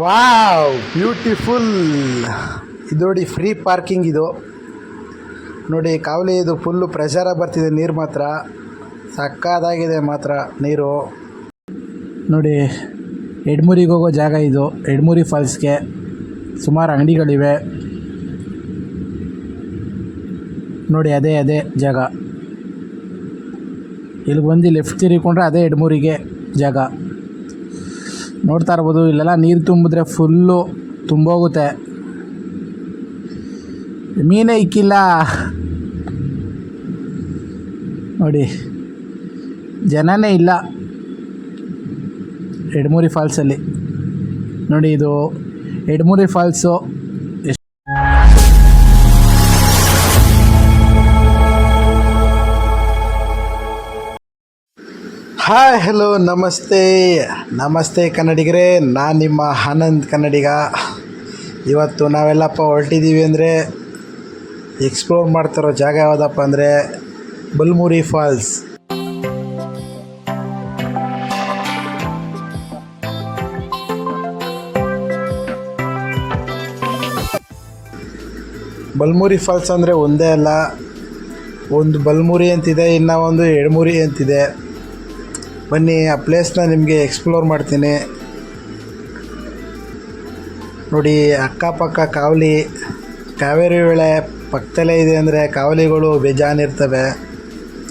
Wow beautiful. ಇದು ನೋಡಿ free parking ಇದು ನೋಡಿ. ಕಾವಲಿ ಇದು ಫುಲ್ಲು ಪ್ರೆಷರ ಬರ್ತಿದೆ. ನೀರು ಮಾತ್ರ ಸಕ್ಕದಾಗಿದೆ ಮಾತ್ರ ನೀರು ನೋಡಿ. ಎಡ್ಮೂರಿಗೆ ಹೋಗೋ ಜಾಗ ಇದು. ಎಡ್ಮೂರಿ ಫಾಲ್ಸ್ಗೆ ಸುಮಾರು ಅಂಗಡಿಗಳಿವೆ ನೋಡಿ. ಅದೇ ಜಾಗ. ಇಲ್ಲಿಗೆ ಬಂದು ಲೆಫ್ಟ್ ತಿರುಗಿಕೊಂಡ್ರೆ ಅದೇ ಎಡ್ಮೂರಿಗೆ ಜಾಗ. ನೋಡ್ತಾ ಇರ್ಬೋದು, ಇಲ್ಲೆಲ್ಲ ನೀರು ತುಂಬಿದ್ರೆ ಫುಲ್ಲು ತುಂಬೋಗುತ್ತೆ. ಮೀನೇ ಇಕ್ಕಿಲ್ಲ ನೋಡಿ, ಜನನೇ ಇಲ್ಲ ಎಡ್ಮೂರಿ ಫಾಲ್ಸಲ್ಲಿ ನೋಡಿ. ಇದು ಎಡ್ಮೂರಿ ಫಾಲ್ಸು. ಹಾಯ್ ಹಲೋ ನಮಸ್ತೆ ಕನ್ನಡಿಗರೇ. ನಾನು ನಿಮ್ಮ ಆನಂದ್ ಕನ್ನಡಿಗ. ಇವತ್ತು ನಾವೆಲ್ಲಪ್ಪ ಹೊರಟಿದ್ದೀವಿ ಅಂದರೆ ಎಕ್ಸ್ಪ್ಲೋರ್ ಮಾಡ್ತಿರೋ ಜಾಗ ಯಾವುದಪ್ಪ ಅಂದರೆ ಬಲ್ಮುರಿ ಫಾಲ್ಸ್. ಬಲ್ಮುರಿ ಫಾಲ್ಸ್ ಅಂದರೆ ಒಂದೇ ಅಲ್ಲ, ಒಂದು ಬಲ್ಮುರಿ ಅಂತಿದೆ, ಇನ್ನೂ ಒಂದು ಎಡಮುರಿ ಅಂತಿದೆ. ಬನ್ನಿ ಆ ಪ್ಲೇಸ್ನ ನಿಮಗೆ ಎಕ್ಸ್ಪ್ಲೋರ್ ಮಾಡ್ತೀನಿ ನೋಡಿ. ಅಕ್ಕಪಕ್ಕ ಕಾವೇರಿ ಹೊಳೆ ಪಕ್ಕದಲ್ಲೇ ಇದೆ ಅಂದರೆ ಕಾವಲಿಗಳು ಬೇಜಾನಿರ್ತವೆ.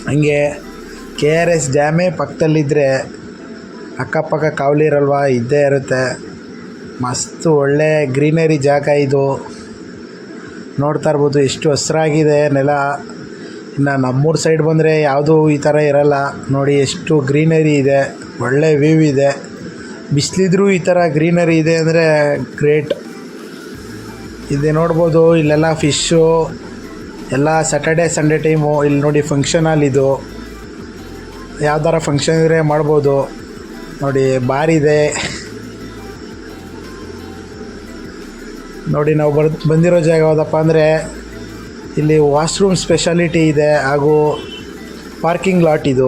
ಹಂಗೆ KRS ಡ್ಯಾಮೇ ಪಕ್ಕದಲ್ಲಿದ್ದರೆ ಅಕ್ಕಪಕ್ಕ ಕಾವಲಿ ಇರಲ್ವ, ಇದ್ದೇ ಇರುತ್ತೆ. ಮಸ್ತು ಒಳ್ಳೆ ಗ್ರೀನರಿ ಜಾಗ ಇದು. ನೋಡ್ತಾ ಇರ್ಬೋದು ಎಷ್ಟು ಹಸ್ರಾಗಿದೆ ನೆಲ. ಇನ್ನು ನಮ್ಮೂರು ಸೈಡ್ ಬಂದರೆ ಯಾವುದೂ ಈ ಥರ ಇರಲ್ಲ ನೋಡಿ. ಎಷ್ಟು ಗ್ರೀನರಿ ಇದೆ, ಒಳ್ಳೆ ವ್ಯೂ ಇದೆ. ಬಿಸಿಲಿದ್ರೂ ಈ ಥರ ಗ್ರೀನರಿ ಇದೆ ಅಂದರೆ ಗ್ರೇಟ್. ಇದೆ ನೋಡ್ಬೋದು, ಇಲ್ಲೆಲ್ಲ ಫಿಶ್ಶು ಎಲ್ಲ ಸ್ಯಾಟರ್ಡೆ ಸಂಡೇ ಟೈಮು. ಇಲ್ಲಿ ನೋಡಿ ಫಂಕ್ಷನ್ ಹಾಲ್ ಇದು. ಯಾವ್ದಾರ ಫಂಕ್ಷನ್ ಇದ್ದರೆ ಮಾಡ್ಬೋದು ನೋಡಿ. ಬಾರಿದೆ ನೋಡಿ. ನಾವು ಬಂದಿರೋ ಜಾಗ ಯಾವುದಪ್ಪ ಅಂದರೆ ಇಲ್ಲಿ ವಾಶ್ರೂಮ್ ಸ್ಪೆಷಾಲಿಟಿ ಇದೆ, ಹಾಗೂ ಪಾರ್ಕಿಂಗ್ ಲಾಟ್. ಇದು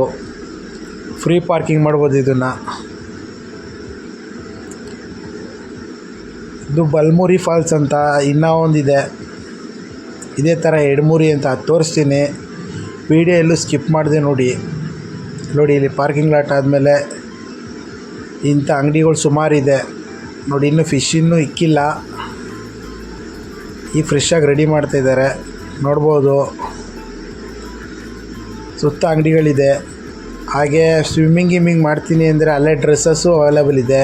ಫ್ರೀ ಪಾರ್ಕಿಂಗ್ ಮಾಡ್ಬೋದು ಇದನ್ನು. ಇದು ಬಲ್ಮುರಿ ಫಾಲ್ಸ್ ಅಂತ. ಇನ್ನೂ ಒಂದಿದೆ ಇದೇ ಥರ ಎಡಮುರಿ ಅಂತ, ಅದು ತೋರಿಸ್ತೀನಿ. ವಿಡಿಯೋ ಎಲ್ಲೂ ಸ್ಕಿಪ್ ಮಾಡಿದೆ ನೋಡಿ. ಇಲ್ಲಿ ಪಾರ್ಕಿಂಗ್ ಲಾಟ್ ಆದಮೇಲೆ ಇಂಥ ಅಂಗಡಿಗಳು ಸುಮಾರಿದೆ ನೋಡಿ. ಇನ್ನೂ ಫಿಶ್ ಇನ್ನೂ ಇಕ್ಕಿಲ್ಲ, ಈಗ ಫ್ರೆಶ್ಶಾಗಿ ರೆಡಿ ಮಾಡ್ತಾಯಿದ್ದಾರೆ ನೋಡ್ಬೋದು. ಸುತ್ತ ಅಂಗಡಿಗಳಿದೆ. ಹಾಗೆ ಸ್ವಿಮ್ಮಿಂಗ್ ಮಾಡ್ತೀನಿ ಅಂದರೆ ಅಲ್ಲೇ ಡ್ರೆಸ್ಸಸ್ಸು ಅವೈಲೇಬಲ್ ಇದೆ.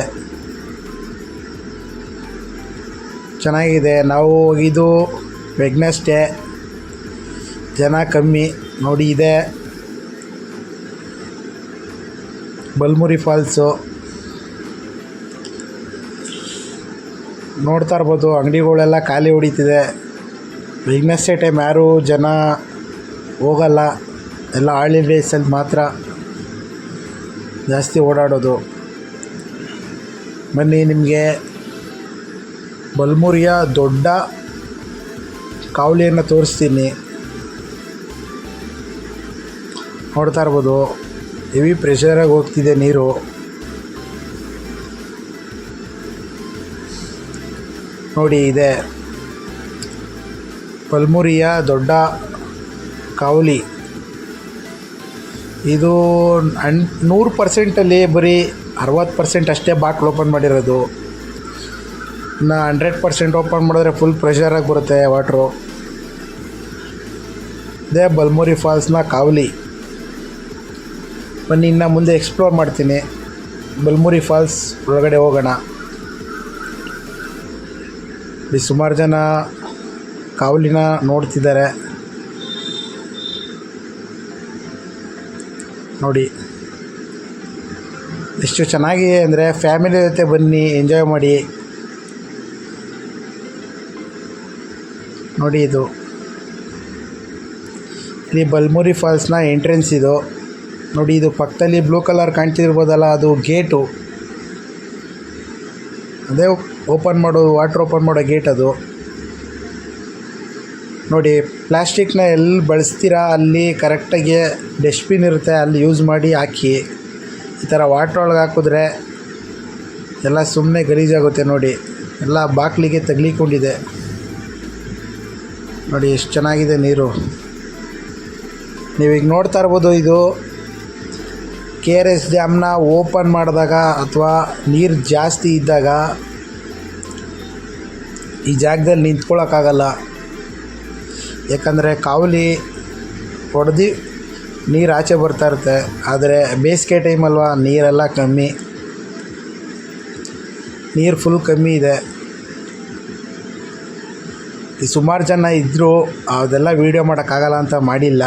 ಚೆನ್ನಾಗಿದೆ. ನಾವು ಹೋಗಿದ್ದು ವೆಡ್ನೆಸ್ಡೇ, ಜನ ಕಮ್ಮಿ ನೋಡಿ. ಇದೆ ಬಲ್ಮುರಿ ಫಾಲ್ಸು. ನೋಡ್ತಾ ಇರ್ಬೋದು, ಅಂಗಡಿಗಳೆಲ್ಲ ಖಾಲಿ ಹೊಡಿತಿದೆ. ವೆಡ್ನೆಸ್ಡೇ ಟೈಮ್ ಯಾರೂ ಜನ ಹೋಗಲ್ಲ, ಎಲ್ಲ ಹಾಲಿಡೇಸಲ್ಲಿ ಮಾತ್ರ ಜಾಸ್ತಿ ಓಡಾಡೋದು. ಬನ್ನಿ ನಿಮಗೆ ಬಲ್ಮುರಿಯ ದೊಡ್ಡ ಕಾವಲಿಯನ್ನು ತೋರಿಸ್ತೀನಿ. ನೋಡ್ತಾ ಇರ್ಬೋದು, ಹೆವಿ ಪ್ರೆಷರಾಗಿ ಹೋಗ್ತಿದೆ ನೀರು. ನೋಡಿ, ಇದೆ ಬಲ್ಮುರಿಯ ದೊಡ್ಡ ಕಾವಲಿ. ಇದು 100%ಅಲ್ಲಿ ಬರೀ 60% ಅಷ್ಟೇ ಬಾಟ್ಲ್ ಓಪನ್ ಮಾಡಿರೋದು. ಇನ್ನು 100% ಓಪನ್ ಮಾಡಿದ್ರೆ ಫುಲ್ ಪ್ರೆಷರಾಗಿ ಬರುತ್ತೆ ವಾಟ್ರು. ಇದೇ ಬಲ್ಮುರಿ ಫಾಲ್ಸ್ನ ಕಾವಲಿ. ಬನ್ನಿ ಇನ್ನು ಮುಂದೆ ಎಕ್ಸ್ಪ್ಲೋರ್ ಮಾಡ್ತೀನಿ. ಬಲ್ಮುರಿ ಫಾಲ್ಸ್ ಒಳಗಡೆ ಹೋಗೋಣ. ಇಲ್ಲಿ ಸುಮಾರು ಜನ ಕಾವಲಿನ ನೋಡ್ತಿದ್ದಾರೆ ನೋಡಿ. ಎಷ್ಟು ಚೆನ್ನಾಗಿದೆ ಅಂದರೆ ಫ್ಯಾಮಿಲಿ ಜೊತೆ ಬನ್ನಿ, ಎಂಜಾಯ್ ಮಾಡಿ ನೋಡಿ. ಇದು ಇಲ್ಲಿ ಬಲ್ಮುರಿ ಫಾಲ್ಸ್ನ ಎಂಟ್ರೆನ್ಸ್ ಇದು ನೋಡಿ. ಇದು ಪಕ್ಕದಲ್ಲಿ ಬ್ಲೂ ಕಲರ್ ಕಾಣ್ತಿರ್ಬೋದಲ್ಲ, ಅದು ಗೇಟು. ಅದೇ ಓಪನ್ ಮಾಡೋದು, ವಾಟ್ರ್ ಓಪನ್ ಮಾಡೋ ಗೇಟ್ ಅದು ನೋಡಿ. ಪ್ಲಾಸ್ಟಿಕ್ನ ಎಲ್ಲಿ ಬಳಸ್ತೀರಾ ಅಲ್ಲಿ ಕರೆಕ್ಟಾಗಿ ಡಸ್ಟ್ಬಿನ್ ಇರುತ್ತೆ, ಅಲ್ಲಿ ಯೂಸ್ ಮಾಡಿ ಹಾಕಿ. ಈ ಥರ ವಾಟ್ರ್ ಒಳಗೆ ಹಾಕಿದ್ರೆ ಎಲ್ಲ ಸುಮ್ಮನೆ ಗಲೀಜಾಗುತ್ತೆ ನೋಡಿ, ಎಲ್ಲ ಬಾಗಿಲಿಗೆ ತಗಲಿಕೊಂಡಿದೆ ನೋಡಿ. ಎಷ್ಟು ಚೆನ್ನಾಗಿದೆ ನೀರು. ನೀವೀಗ ನೋಡ್ತಾ ಇರ್ಬೋದು, ಇದು KRS ಡ್ಯಾಮ್ನ ಓಪನ್ ಮಾಡಿದಾಗ ಅಥವಾ ನೀರು ಜಾಸ್ತಿ ಇದ್ದಾಗ ಈ ಜಾಗದಲ್ಲಿ ನಿಂತ್ಕೊಳ್ಳೋಕ್ಕಾಗಲ್ಲ. ಯಾಕಂದರೆ ಕಾವಲಿ ಹೊಡೆದು ನೀರು ಆಚೆ ಬರ್ತಾ ಇರುತ್ತೆ. ಆದರೆ ಬೇಸಿಗೆ ಟೈಮಲ್ವ, ನೀರೆಲ್ಲ ಕಮ್ಮಿ, ನೀರು ಫುಲ್ ಕಮ್ಮಿ ಇದೆ. ಈ ಸುಮಾರು ಜನ ಇದ್ದರೂ ಅದೆಲ್ಲ ವೀಡಿಯೋ ಮಾಡೋಕ್ಕಾಗಲ್ಲ ಅಂತ ಮಾಡಿಲ್ಲ.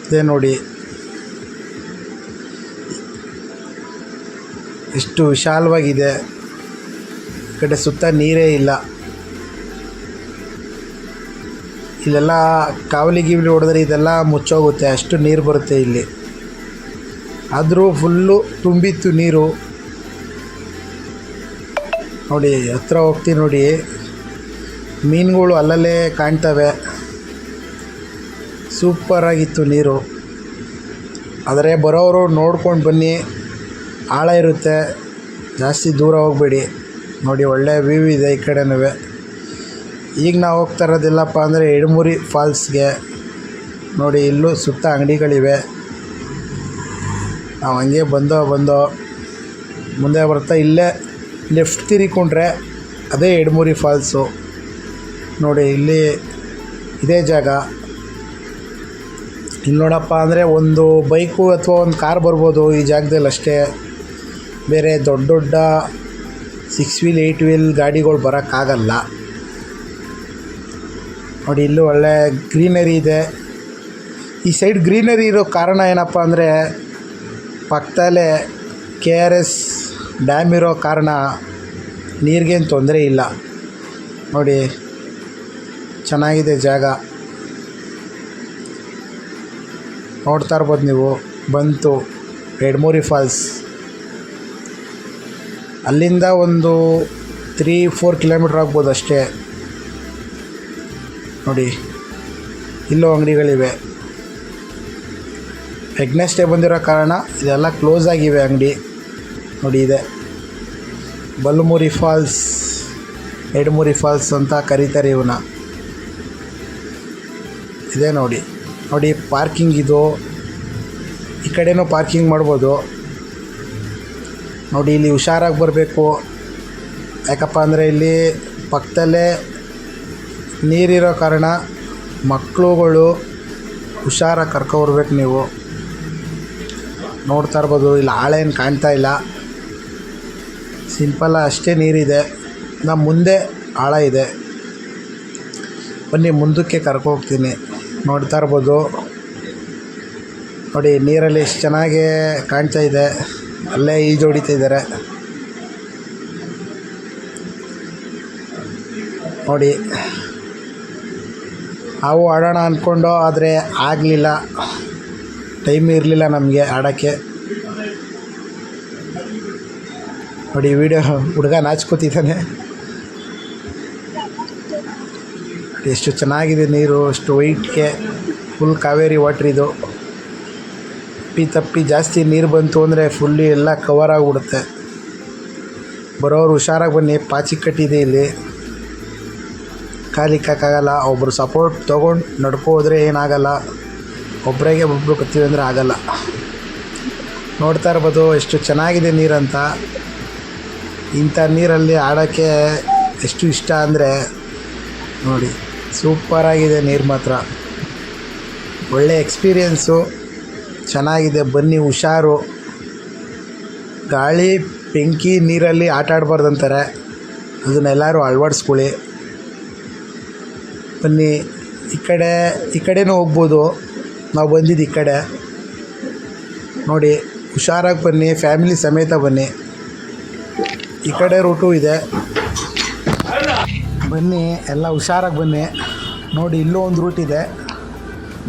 ಇದೇ ನೋಡಿ ಎಷ್ಟು ವಿಶಾಲವಾಗಿದೆ. ಈ ಕಡೆ ಸುತ್ತ ನೀರೇ ಇಲ್ಲ. ಇಲ್ಲೆಲ್ಲ ಕಾವಲಿ ಗೀವಲಿ ಹೊಡೆದ್ರೆ ಇದೆಲ್ಲ ಮುಚ್ಚೋಗುತ್ತೆ, ಅಷ್ಟು ನೀರು ಬರುತ್ತೆ ಇಲ್ಲಿ. ಆದರೂ ಫುಲ್ಲು ತುಂಬಿತ್ತು ನೀರು ನೋಡಿ. ಹತ್ರ ಹೋಗ್ತೀವಿ ನೋಡಿ, ಮೀನುಗಳು ಅಲ್ಲಲ್ಲೇ ಕಾಣ್ತವೆ. ಸೂಪರಾಗಿತ್ತು ನೀರು. ಆದರೆ ಬರೋರು ನೋಡ್ಕೊಂಡು ಬನ್ನಿ, ಆಳ ಇರುತ್ತೆ, ಜಾಸ್ತಿ ದೂರ ಹೋಗಬೇಡಿ. ನೋಡಿ ಒಳ್ಳೆ ವ್ಯೂ ಇದೆ ಈ ಕಡೆನೂ. ಈಗ ನಾವು ಹೋಗ್ತಾ ಇರೋದಿಲ್ಲಪ್ಪ ಅಂದರೆ ಎಡಮುರಿ ಫಾಲ್ಸ್ಗೆ. ನೋಡಿ ಇಲ್ಲೂ ಸುತ್ತ ಅಂಗಡಿಗಳಿವೆ. ನಾವು ಹಂಗೆ ಬಂದೋ ಮುಂದೆ ಬರ್ತಾ ಇಲ್ಲೇ ಲೆಫ್ಟ್ ತಿರುಗಿಕೊಂಡ್ರೆ ಅದೇ ಎಡಮುರಿ ಫಾಲ್ಸು ನೋಡಿ. ಇಲ್ಲಿ ಇದೇ ಜಾಗ. ಇಲ್ಲಿ ನೋಡಪ್ಪ ಅಂದರೆ ಒಂದು ಬೈಕು ಅಥವಾ ಒಂದು ಕಾರ್ ಬರ್ಬೋದು ಈ ಜಾಗದಲ್ಲಿ ಅಷ್ಟೇ. ಬೇರೆ ದೊಡ್ಡ ದೊಡ್ಡ 6 ವೀಲ್ 8 ವೀಲ್ ಗಾಡಿಗಳು ಬರೋಕ್ಕಾಗಲ್ಲ ನೋಡಿ. ಇಲ್ಲೂ ಒಳ್ಳೆ ಗ್ರೀನರಿ ಇದೆ. ಈ ಸೈಡ್ ಗ್ರೀನರಿ ಇರೋ ಕಾರಣ ಏನಪ್ಪ ಅಂದರೆ ಪಕ್ಕದಲ್ಲೇ KRS ಡ್ಯಾಮ್ ಇರೋ ಕಾರಣ ನೀರಿಗೇನು ತೊಂದರೆ ಇಲ್ಲ ನೋಡಿ. ಚೆನ್ನಾಗಿದೆ ಜಾಗ, ನೋಡ್ತಾ ಇರ್ಬೋದು ನೀವು. ಬಂತು ಎಡಮುರಿ ಫಾಲ್ಸ್. ಅಲ್ಲಿಂದ ಒಂದು 3-4 ಕಿಲೋಮೀಟ್ರ್ ಆಗ್ಬೋದು ಅಷ್ಟೇ ನೋಡಿ. ಇಲ್ಲೂ ಅಂಗಡಿಗಳಿವೆ. ವೆಡ್ನೆಸ್ಡೇ ಬಂದಿರೋ ಕಾರಣ ಇದೆಲ್ಲ ಕ್ಲೋಸ್ ಆಗಿವೆ ಅಂಗಡಿ ನೋಡಿ. ಇದೆ ಬಲಮುರಿ ಫಾಲ್ಸ್, ಎಡಮುರಿ ಫಾಲ್ಸ್ ಅಂತ ಕರೀತಾರೆ ಇವನ್ನ. ಇದೆ ನೋಡಿ ಪಾರ್ಕಿಂಗ್ ಇದು. ಈ ಕಡೆನೂ ಪಾರ್ಕಿಂಗ್ ಮಾಡ್ಬೋದು ನೋಡಿ. ಇಲ್ಲಿ ಹುಷಾರಾಗಿ ಬರಬೇಕು. ಯಾಕಪ್ಪ ಅಂದರೆ ಇಲ್ಲಿ ಪಕ್ಕದಲ್ಲೇ ನೀರಿರೋ ಕಾರಣ ಮಕ್ಕಳುಗಳು ಹುಷಾರಾಗಿ ಕರ್ಕೊಬರ್ಬೇಕು ನೀವು. ನೋಡ್ತಾ ಇರ್ಬೋದು, ಇಲ್ಲಿ ಆಳೇನು ಕಾಣ್ತಾ ಇಲ್ಲ, ಸಿಂಪಲ್ಲ ಅಷ್ಟೇ ನೀರಿದೆ. ನಮ್ಮ ಮುಂದೆ ಆಳ ಇದೆ, ಬನ್ನಿ ಮುಂದಕ್ಕೆ ಕರ್ಕೋಗ್ತೀನಿ. ನೋಡ್ತಾ ಇರ್ಬೋದು ನೋಡಿ, ನೀರಲ್ಲಿ ಎಷ್ಟು ಚೆನ್ನಾಗಿ ಕಾಣ್ತಾ ಇದೆ. ಅಲ್ಲೇ ಈಜು ಹೊಡಿತಾ ಇದ್ದಾರೆ ನೋಡಿ. ನಾವು ಆಡೋಣ ಅಂದ್ಕೊಂಡು ಆದರೆ ಆಗಲಿಲ್ಲ, ಟೈಮ್ ಇರಲಿಲ್ಲ ನಮಗೆ ಆಡೋಕ್ಕೆ ನೋಡಿ. ವಿಡಿಯೋ ಹುಡುಗ ನಾಚ್ಕೋತಿದ್ದಾನೆ. ಎಷ್ಟು ಚೆನ್ನಾಗಿದೆ ನೀರು, ಅಷ್ಟು ವೈಟ್ಗೆ, ಫುಲ್ ಕಾವೇರಿ ವಾಟ್ರ್ ಇದು. ತಪ್ಪಿ ಜಾಸ್ತಿ ನೀರು ಬಂತು ಅಂದರೆ ಫುಲ್ಲಿ ಎಲ್ಲ ಕವರ್ ಆಗಿಬಿಡುತ್ತೆ. ಬರೋರು ಹುಷಾರಾಗಿ ಬನ್ನಿ. ಪಾಚಿ ಕಟ್ಟಿದೆ ಇಲ್ಲಿ, ಕಾಲಿಕ್ಕಾಗಲ್ಲ. ಒಬ್ಬರು ಸಪೋರ್ಟ್ ತೊಗೊಂಡು ನಡ್ಕೋದ್ರೆ ಏನಾಗಲ್ಲ, ಒಬ್ಬರಿಗೆ ಒಬ್ಬರು ಬರ್ತೀವಿ ಅಂದರೆ ಆಗಲ್ಲ. ನೋಡ್ತಾ ಇರ್ಬೋದು ಎಷ್ಟು ಚೆನ್ನಾಗಿದೆ ನೀರಂತ. ಇಂಥ ನೀರಲ್ಲಿ ಆಡೋಕ್ಕೆ ಎಷ್ಟು ಇಷ್ಟ ಅಂದರೆ ನೋಡಿ, ಸೂಪರಾಗಿದೆ ನೀರು ಮಾತ್ರ. ಒಳ್ಳೆ ಎಕ್ಸ್ಪೀರಿಯೆನ್ಸು, ಚೆನ್ನಾಗಿದೆ. ಬನ್ನಿ, ಹುಷಾರು. ಗಾಳಿ ಬೆಂಕಿ ನೀರಲ್ಲಿ ಆಟ ಆಡಬಾರ್ದು ಅಂತಾರೆ, ಅದನ್ನೆಲ್ಲರೂ ಅಳವಡಿಸ್ಕೊಳ್ಳಿ. ಬನ್ನಿ, ಈ ಕಡೆನೂ ಹೋಗ್ಬೋದು. ನಾವು ಬಂದಿದ್ದು ಈ ಕಡೆ ನೋಡಿ. ಹುಷಾರಾಗಿ ಬನ್ನಿ, ಫ್ಯಾಮಿಲಿ ಸಮೇತ ಬನ್ನಿ. ಈ ಕಡೆ ರೂಟು ಇದೆ, ಬನ್ನಿ ಎಲ್ಲ ಹುಷಾರಾಗಿ ಬನ್ನಿ ನೋಡಿ. ಇಲ್ಲೂ ಒಂದು ರೂಟ್ ಇದೆ,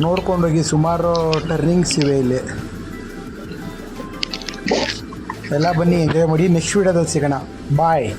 ನೋಡ್ಕೊಂಡೋಗಿ. ಸುಮಾರು ಟರ್ನಿಂಗ್ಸ್ ಇವೆ ಇಲ್ಲಿ ಎಲ್ಲ. ಬನ್ನಿ, ಎಂಜಾಯ್ ಮಾಡಿ. ನೆಕ್ಸ್ಟ್ ವೀಡಿಯೋದಲ್ಲಿ ಸಿಗೋಣ. ಬಾಯ್.